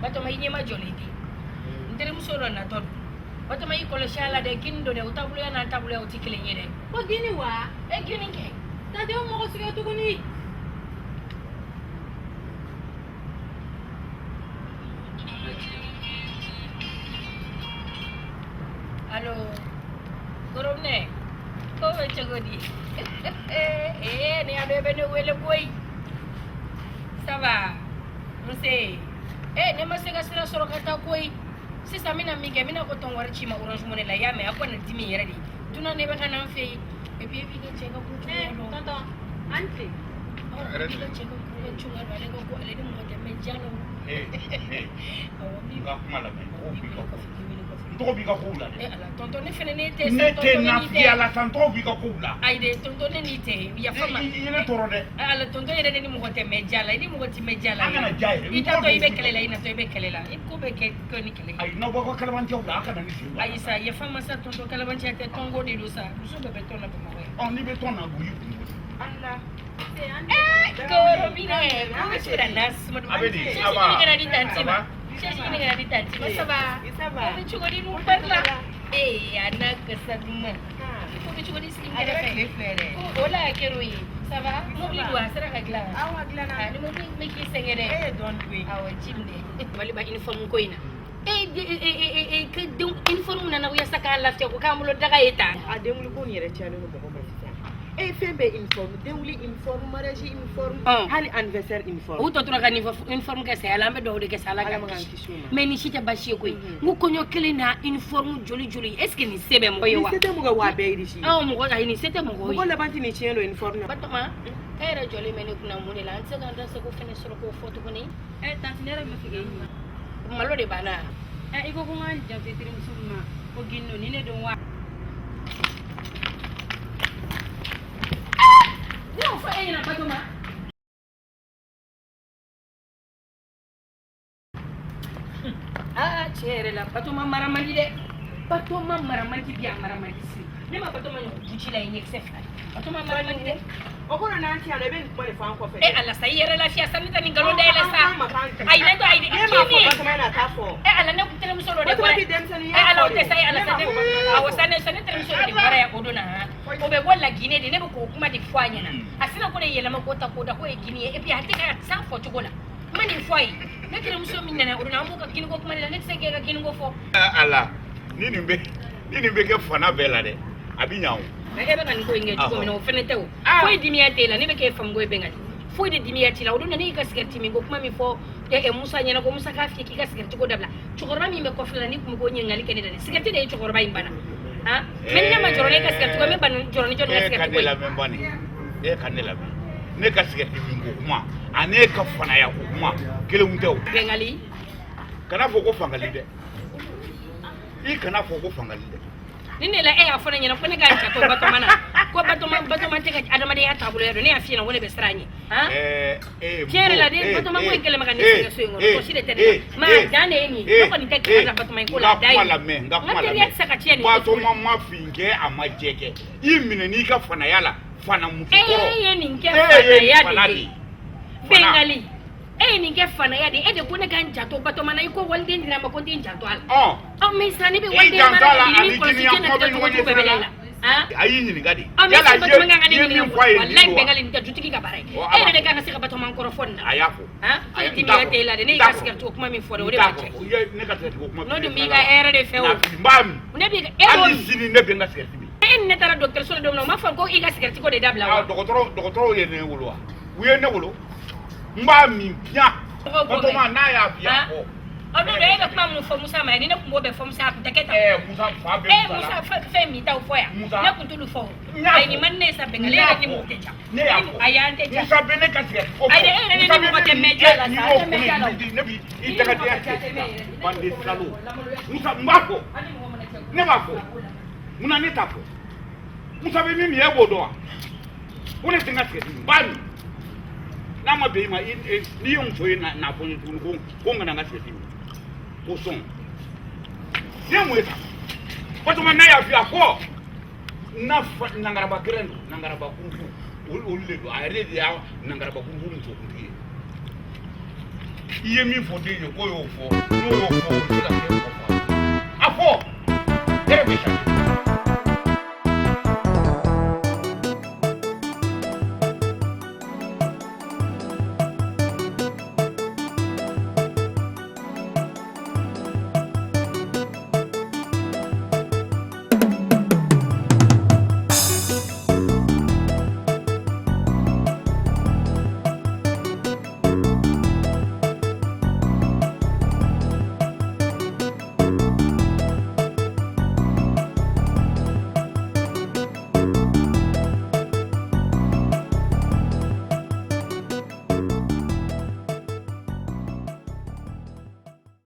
Batoma inyema jolidi. Ndere musoro na todo. Batoma ikolo shala de kindo de utabulu ya na tabulu ya utikile nyere. Ko gini wa? Gini ke. Tade o mo siga to kuni. Allo. Goromne. Ko chogodi. Ni ado bene wele boy. Ça va? Muse. Ne masega sira soro kata koi. Sisa mina mige mina ko ton warchi ma orange money la yame akona dimi yere di. Tuna ne baka nan fe. E bi bi ke chega ku chulo. Tonton, anti. Bi ke chega ku chulo wale ko ale de mo te me jalo. Nga kuma la me. Tonton bi ka kula. Ala tonton ne fene ne te Ne te na fi ala tonton bi ka kula. Ai de tonton ne ni te ya fama. Ine toro de. Ala tonton yere ni mo te me jala, ni mo te me jala. Anga na jai. Ita to ibe kelela ina to ibe kelela. Ko be ke ko ni kele. Ai no bako kalaban jawla aka na ni shi. Ai sa ya fama sa tonton kalaban cha te tongo di lusa. Muso be betona be mo. On ni beton na guyu. Allah. Koro bine. Ko sura nas mo. Abedi, aba. Ni di tanti ma. Sesi ni di tanti ma sa ba. Ko chugo di mu parla. Anak kesaduma. Ko ke chugo di skin kere fe. Ko ola keroi. Ça va? Mo bi do asara ka gla. Awa glana. Ni mo bi me ki sengere. Don't we? Awa jimde. Wali ba uniform ko ina. Ke dum uniform na na ya saka lafte ko kamulo daga eta. Ademuli ko ni yere chalo no bako ba. Fembe uniform, dewli uniform, mariage uniform, hani anniversaire uniform. O to tura ka uniform ke sala ambe do de ke sala ka. Mais ni shite bashi ko. Ngu konyo kele na uniform joli joli. Est-ce que ni sebe mo yo wa? Ni sete mo ga wa be iri shi. Mo ko ni sete mo go. Ko la banti ni chelo uniform. Batoma. Kayra joli meni kuna mune la anse ganda se ko fene soro ko photo ko ni. Tanti nere mo fige ni. Malo de bana. Iko ko ngan jamte tiri musuma. Ko ginno ni ne don wa. No fa ina Batoma. Chere la Batoma maramandi de. Batoma maramandi biya maramandi si. Ne ma Batoma yo buchi la yin except. Batoma maramandi de. Okono na anti ala ben ko le fa ko fe. Ala sa yere la fia sanita ni galo de la sa. Ai na do ai de. Batoma na ta fo. Ala ne ku tere musoro de. Batoma bi dem sani. Ala o te sai ala sa de. Awasane sane tere musoro de bara ya odona. O be bolla gine de ne ko kuma di fanya na. Asina ko de yela makota ko da ko e gine e bi hakika sa fo chugola. Mani foi. Ne tere musoro min na odona mo ka gine ko kuma ne se ke ka gine ko fo. Ala. Ni ni be ke fana bela de. Abi nyawo. Na ebe kan ko inge ko mino fenete o. Foi dimia tela ne be ke fam go e bengani. Foi de dimia tela odona ne ka sigarti mi go kuma mi fo e Musa nyana ko Musa ka fi ki ka sigarti ko dabla. Chugorba mi be ko fela ni kuma go nyengali kene de. Sigarti de chugorba imbana. Ha? Men nyama jorone ka sigarti ko me ban jorone jorone ka sigarti ko. Kanela membani. Kanela me. Ne ka sigarti mi go kuma. Ane ka fana ya ko kuma. Kele unte. Bengali. Kana fo ko fangali de. Kana fo ko fangali de. Nini la afona nyina ko ne ga ta ko Batoma na ko Batoma te ka adama de ya tabulo ya do ne afina wona be stranye ha Pierre la de Batoma ko ikele maka ne se so ngono ko sile tede ma dane ni ko ni te ka Batoma ko la dai Batoma ma finge amajeke imine ni ka fana yala fana mutukoro ni nke fana ya de Bengali ni ke fana ya de de ko ne kan jato Batoma na iko walde ndina ma ko ndin jato al me sani be walde mara ni ko si kena ko ko be belela ayi ni ngadi yala ye wallahi Bengali nda jutiki ka bare de kan sika Batoma ko fonna ayako ti mi ate la de ne ka sika to kuma mi fore o de ba che ne ka to kuma no dum bi ga era de fewo mbam ne bi ga ali sini ne be ngasika tibi ne tara docteur so do no ma fa ko i ga sika ko de dabla wa dokotoro ye ne wolo we ne wolo mba mi pia Batoma na ya pia ko ono de ga kuma mu fo Musa ma ni ne kumbo be fo Musa taketa Musa fa be Musa fa mi ta fo ya ne kun tulu fo ai ni man ne sa Bengali ni mu techa ne ya ayante cha Musa be ne ka tiya ai de ni mu ko te meja la sa meja la ne bi ita ka tiya bande salo Musa mbako ne bako muna ne tapo Musa be mi e bodo wona tinga tiya bani na ma be ma ni yon so na fo ni tulu ko ngana ngasi tiya ko son ye mweta Batoma na ya fi ako na nangara ba grendo nangara ba kungu ulle do ayre dia nangara ba kungu nto kungi I ye min fɔ den ye k'o y'o fɔ n'o y'o fɔ o bɛ se ka kɛ kɔfɛ a fɔ hɛrɛ bɛ sa